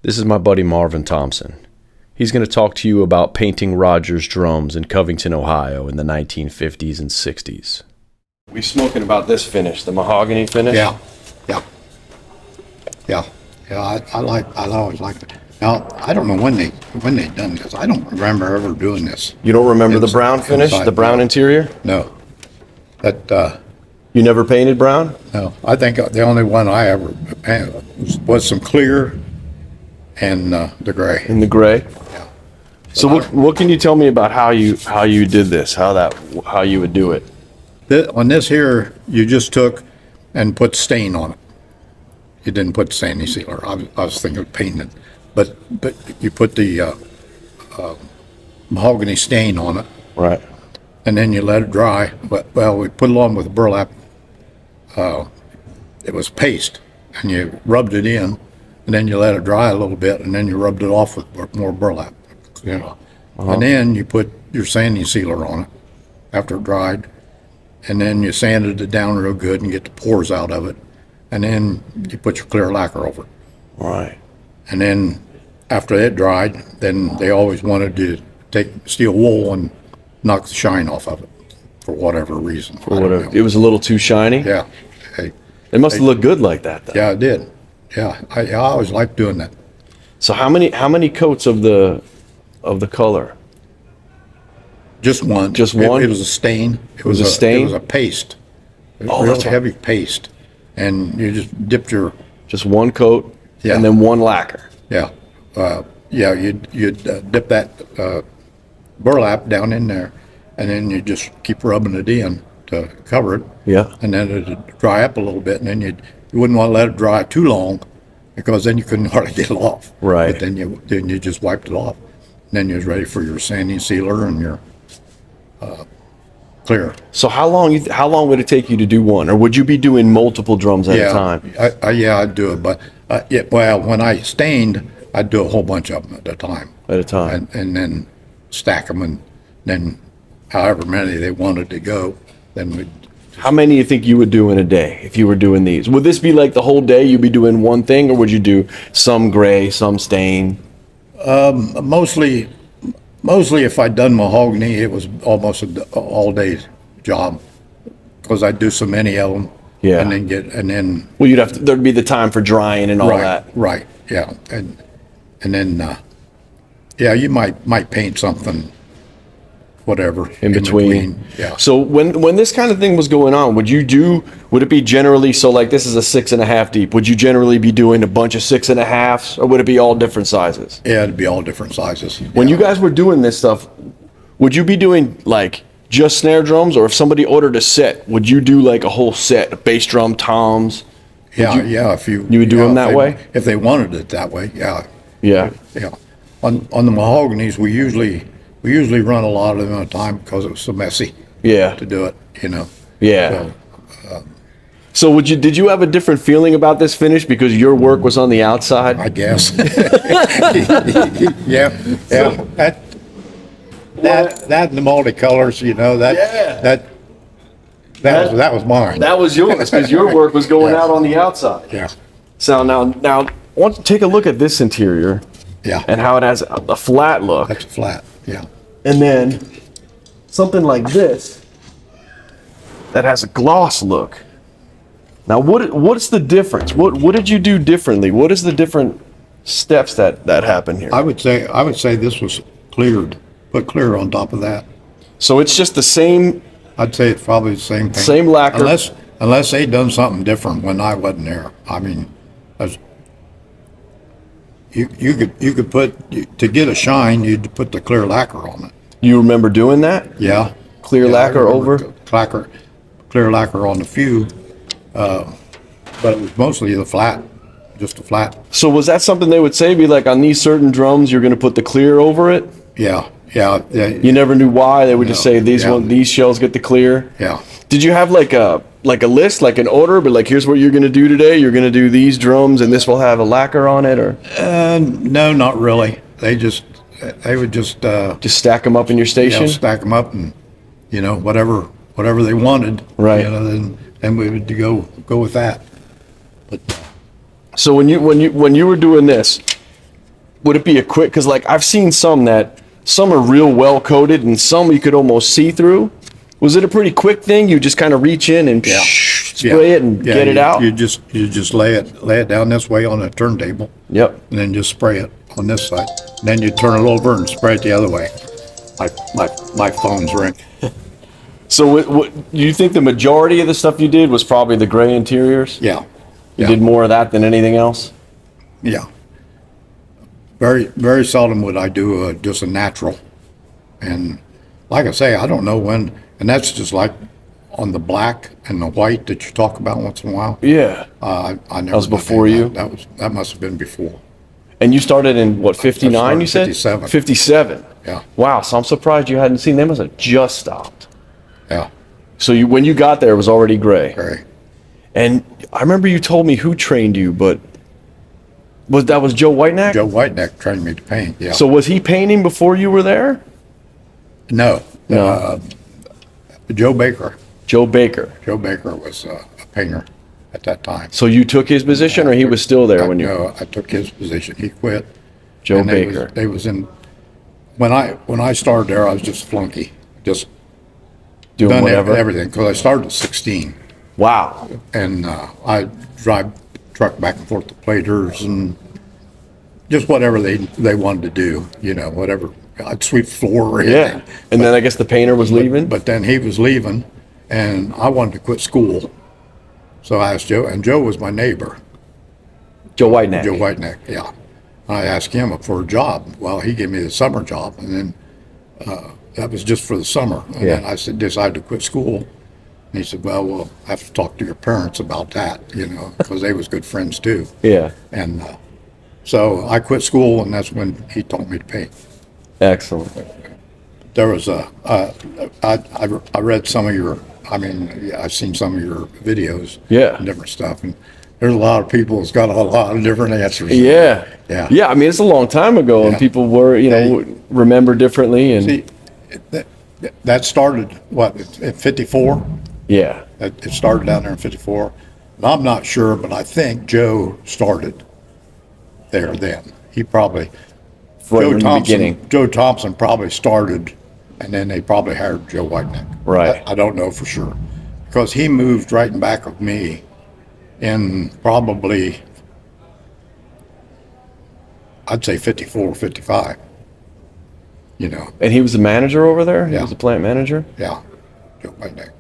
This is my buddy Marvin Thompson. He's going to talk to you about painting Rogers drums in Covington, Ohio in the 1950s and 60s. We're smoking about this finish, the mahogany finish? Yeah. I always liked it. Now, I don't know when they done this. I don't remember ever doing this. You don't remember the brown finish, the brown interior? No. That, You never painted brown? no. I think the only one I ever painted was some clear and the gray. In the gray? Yeah. So what can you tell me about how you did this, how you would do it? On this here, you just took and put stain on it. You didn't put sanding sealer. I was thinking of painting it, but you put the mahogany stain on it, Right. and then you let it dry. Well, we put it on with burlap. It was paste, and you rubbed it in, and then you let it dry a little bit, and then you rubbed it off with more burlap. You know, and then you put your sanding sealer on it after it dried, and then you sanded it down real good and get the pores out of it, and then you put your clear lacquer over it. Right. And then after it dried, then they always wanted to take steel wool and knock the shine off of it for whatever reason. I don't know. It was a little too shiny? Yeah. Hey, It must have looked good like that, though. yeah, it did. Yeah, I always liked doing that. So how many coats of the color? Just one. Just one? It was a stain. It was a stain? It was a paste. Oh, Real that's right. heavy paste. And you just dipped your, Just one coat, Yeah. and then one lacquer. you'd dip that burlap down in there, and then you just keep rubbing it in to cover it. Yeah. And then it'd dry up a little bit, and then you wouldn't want to let it dry too long, because then you couldn't hardly get it off. Right. But then you just wiped it off. And then you was ready for your sanding sealer and your clear. So how long would it take you to do one, or would you be doing multiple drums at a time? I'd do it, but well, when I stained, I'd do a whole bunch of them at a time. At a time. And then stack them, and then however many they wanted to go, then we'd. How many do you think you would do in a day if you were doing these? Would this be like the whole day you'd be doing one thing, or would you do some gray, some stain? Mostly if I'd done mahogany, it was almost an all-day job, because I'd do so many of them. Yeah. And then Well, there'd be the time for drying and all that. Right, yeah, and then you might paint something, whatever In between. Yeah. So when this kind of thing was going on, would it be generally, so like this is a 6.5 deep, would you generally be doing a bunch of 6.5s, or would it be all different sizes? Yeah, it'd be all different sizes. When you guys were doing this stuff, would you be doing like just snare drums, or if somebody ordered a set, would you do like a whole set of bass drum, toms? If you would do them if that way? if they wanted it that way. Yeah. Yeah. On the mahoganies, we usually run a lot of them at a time, because it was so messy Yeah. to do it. Yeah. So, So did you have a different feeling about this finish because your work was on the outside? I guess. Yeah. That and the multicolors, that was mine. That was yours because your work was going out on the outside. Yeah. So now I want to take a look at this interior Yeah. and how it has a flat look, That's flat. Yeah. and then something like this that has a gloss look. Now what's the difference? What did you do differently? What is the different steps that happen here? I would say this was put clear on top of that. So it's just the same. I'd say it's probably the same thing. Same lacquer. Unless they done something different when I wasn't there. I mean, you could put, to get a shine, you'd put the clear lacquer on it. You remember doing that? Yeah. Clear Yeah, I lacquer remember over? Clear lacquer on the few, but it was mostly just the flat. So was that something they would say, be like, on these certain drums, you're going to put the clear over it? Yeah. You never knew why? They would just say, these shells get the clear? Yeah. Did you have like a list, like an order, but like, here's what you're going to do today? You're going to do these drums, and this will have a lacquer on it, or? No, not really. They would just Just stack them up in your station? stack them up, and whatever they wanted. Right. Then we would go with that. But So when you were doing this, would it be a quick, because like I've seen some are real well coated and some you could almost see through. Was it a pretty quick thing? You just kind of reach in and spray it and get it out? You just lay it down this way on a turntable. Yep. And then just spray it on this side. And then you turn it over and spray it the other way. My phone's ringing. So what you think the majority of the stuff you did was probably the gray interiors? Yeah. You did more of that than anything else? Yeah. Very, very seldom would I do just a natural. And like I say, I don't know when, and that's just like on the black and the white that you talk about once in a while. Yeah. I never. That was before you? That must have been before. And you started in what, 59 you said? 57. 57. Yeah. Wow, so I'm surprised you hadn't seen them. Must have just stopped. Yeah. So when you got there, it was already gray. Very. And I remember you told me who trained you, but that was Joe Whitenack? Joe Whitenack trained me to paint, yeah. So was he painting before you were there? No. No. Joe Baker. Joe Baker. Joe Baker was a painter at that time. So you took his position, or he was still there when you? No, I took his position. He quit. Joe And Baker. They was in. When I started there, I was just a flunky, just Doing done whatever. everything because I started at 16, Wow. and I drive truck back and forth to platers and just whatever they wanted to do, whatever. I'd sweep the floor or anything. Yeah. And then I guess the painter was leaving. But then he was leaving, and I wanted to quit school. So I asked Joe, and Joe was my neighbor. Joe Whitenack. Joe Whitenack, yeah. I asked him for a job. Well, he gave me the summer job, and then that was just for the summer. And then I decided to quit school. And he said, well, we'll have to talk to your parents about that, because they was good friends too. Yeah. And so I quit school, and that's when he taught me to paint. Excellent. There was I read some of your, I've seen some of your videos. Yeah. And different stuff. And there's a lot of people that's got a lot of different answers. Yeah. Yeah. Yeah. I mean, it's a long time ago, and Yeah. people were, remember differently. And See, that started, what, at 54? yeah. It started down there in 54. And I'm not sure, but I think Joe started there then. He probably, Right in the beginning. Joe Thompson probably started, and then they probably hired Joe Whitenack. Right. I don't know for sure. Because he moved right in back of me in probably, I'd say 54 or 55. And he was the manager over there? He Yeah. was the plant manager? Yeah, Joe Whitenack.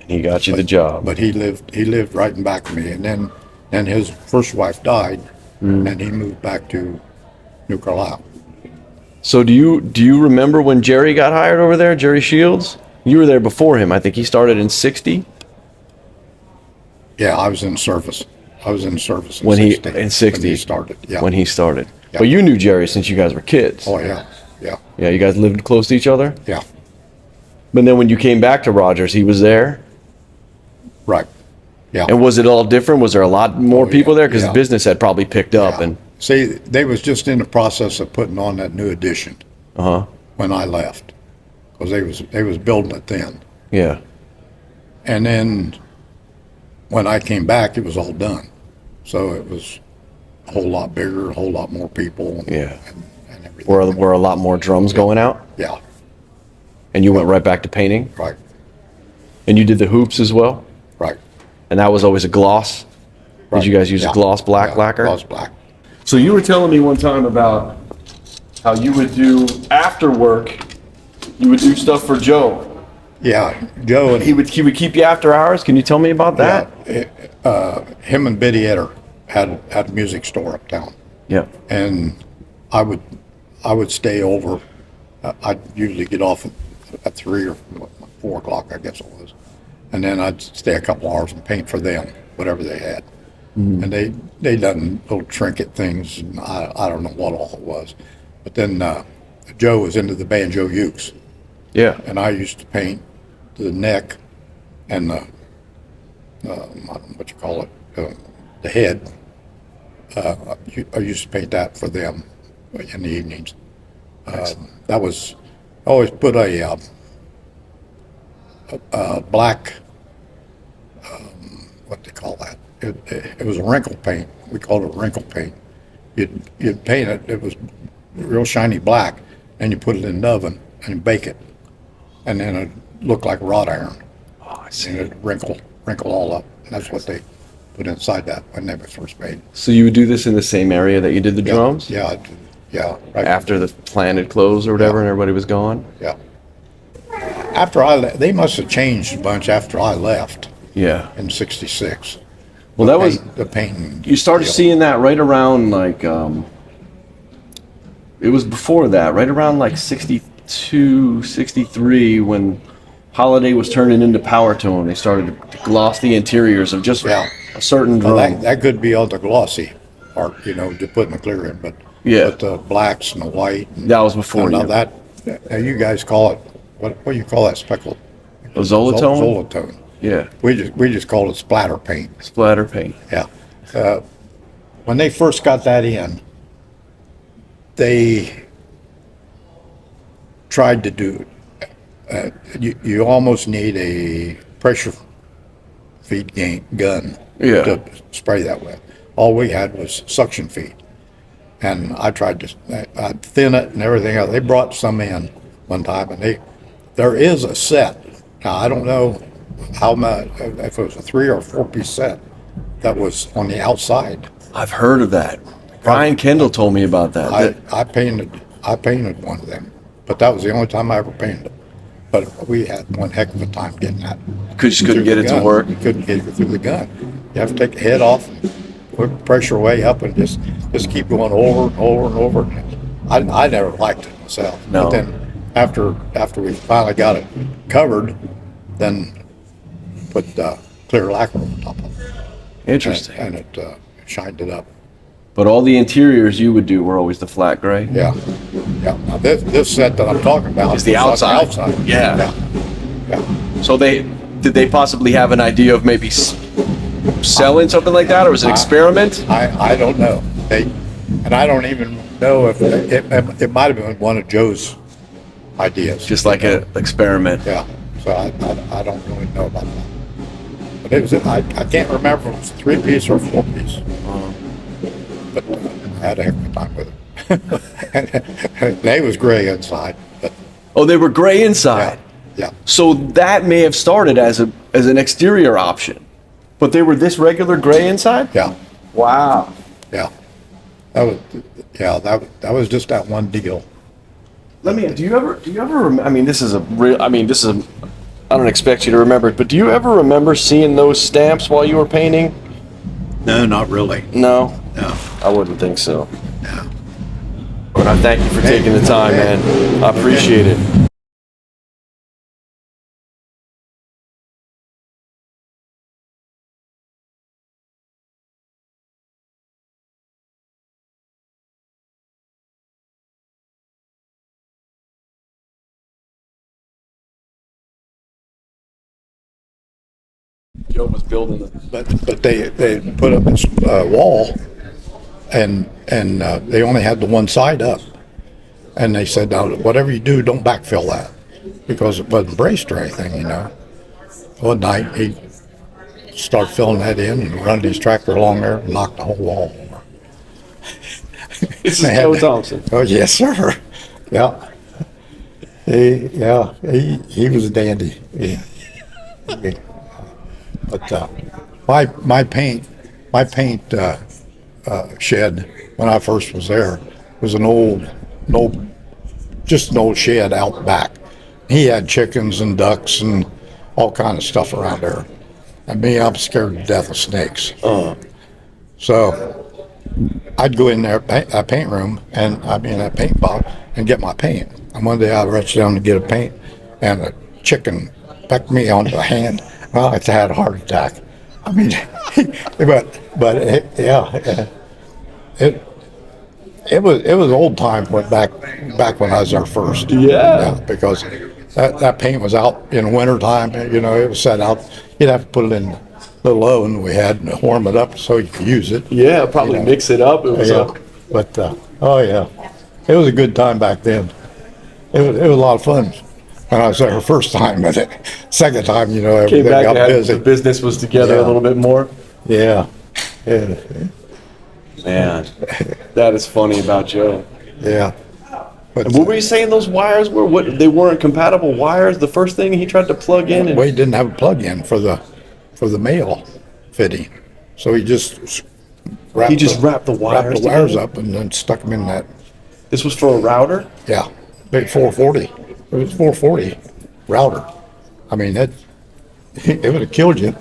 And he got you the job. But he lived right in back of me, and then his first wife died, and he moved back to New Carlisle. So do you remember when Jerry got hired over there, Jerry Shields? You were there before him. I think he started in 60. Yeah, I was in service. In When 60. When he started. Yeah. When he started. Yeah. But you knew Jerry since you guys were kids. Oh yeah, yeah, Yeah, you guys lived close to each other? yeah. But then when you came back to Rogers, he was there? Right. Yeah. And was it all different? Was there a lot more people there? Because yeah. the business had probably picked up. Yeah. And See, they was just in the process of putting on that new addition Uh-huh. when I left, because they was building it then. Yeah. And then when I came back, it was all done. So it was a whole lot bigger, a whole lot more people. Yeah. And everything. Were a lot more drums going out? Yeah, And you went right back to painting? right, And you did the hoops as well? right. And that was always a gloss? right. Did you guys use Yeah. a gloss black Yeah, lacquer? Gloss black. So you were telling me one time about how you would do after work, you would do stuff for Joe. Yeah, Joe and He would keep you after hours. Can you tell me about that? him and Biddy Etter had a music store uptown. Yeah. And I would stay over. I'd usually get off at 3 or 4 o'clock, I guess it was, and then I'd stay a couple hours and paint for them, whatever they had. Mm-hmm. And they done little trinket things, and I don't know what all it was, but then Joe was into the banjo ukes, Yeah. and I used to paint the neck and the I don't know what you call it, the head. I used to paint that for them in the evenings. That was, I always put a black, what they call that? It was a wrinkle paint. We called it wrinkle paint. you'd paint it. It was real shiny black, and you put it in the oven and bake it, and then it looked like wrought iron. Oh, I see. And it wrinkle all up. And that's what they put inside that when they were first made. So you would do this in the same area that you did the drums? Yeah, yeah. Right. After the plant had closed or whatever, and everybody was gone? Yeah. After I left, they must have changed a bunch after I left Yeah. in '66. Well, that was, The painting. you started deal. seeing that right around like, it was before that, right around like 62, 63, when Holiday was turning into Power Tone. They started to gloss the interiors of just Yeah. a certain Well, drum. that could be on the glossy part, to put in the clear in, but Yeah. but the blacks and the white. And, That was before now you. that now you guys call it what do you call that speckled? A Zolatone? Zolatone. Yeah. We just call it splatter paint. Splatter paint. Yeah. When they first got that in, they tried to do. You almost need a pressure feed gun Yeah. to spray that with. All we had was suction feed, and I tried to I'd thin it and everything else. They brought some in one time, and there is a set. Now I don't know how much, if it was a 3 or 4 piece set that was on the outside. I've heard of that. Brian Kendall told me about that. I painted one of them, but that was the only time I ever painted it. But we had one heck of a time getting that. Just couldn't get it to work. You couldn't get it through the gun. You have to take the head off, put pressure way up, and just keep going over and over and over. I never liked it myself. No. But then after we finally got it covered, then put clear lacquer on top of it. Interesting. And it shined it up. But all the interiors you would do were always the flat gray? Yeah. Yeah. Now this set that I'm talking about Is the was on outside. Yeah. Yeah. Yeah. So did they possibly have an idea of maybe selling something like that, or was it an experiment? I don't know. And I don't even know if it might have been one of Joe's ideas. Just like an experiment. Yeah. So I don't really know about that. But it was I can't remember if it was a 3-piece or a 4-piece. But I had a heck of a time with it. They was gray inside, but Oh, they were gray inside. yeah. So that may have started as an exterior option, but they were this regular gray inside? Yeah. Wow. Yeah. That was just that one deal. Do you ever I mean, this is I don't expect you to remember it, but do you ever remember seeing those stamps while you were painting? No, not really. No, No. I wouldn't think so. No. But I thank you for taking the time, man. I appreciate it. Joe was building the. But they put up this wall, and they only had the one side up, and they said, now whatever you do, don't backfill that, because it wasn't braced or anything, One night he started filling that in and running his tractor along there and knocked the whole wall over. This is Joe Thompson. Oh yes, sir. Yeah. He was a dandy. Yeah. But my paint shed when I first was there was just an old shed out back. He had chickens and ducks and all kind of stuff around there. And me, I'm scared to death of snakes. So I'd go in there, that paint room, and that paint box, and get my paint. And one day I reached down to get a paint, and a chicken pecked me on the hand. Well, I had a heart attack. I mean, but it was old time back when I was there first. Yeah. Because that paint was out in the winter time. It was set out. You'd have to put it in a little oven we had and warm it up so you could use it. Yeah, probably mix it up. It was But it was a good time back then. It was a lot of fun when I was there the first time. But second time, came everything back got and busy. the business was together a Yeah. little bit more. Yeah. Man. That is funny about Joe. Yeah. But And what were you saying those wires were? What, they weren't compatible wires? The first thing he tried to plug in? And, well, he didn't have a plug-in for the male fitting, so he just wrapped the wires together? up and then stuck them in that. This was for a router? Yeah, big 440. It was 440 router. I mean, it would have killed you.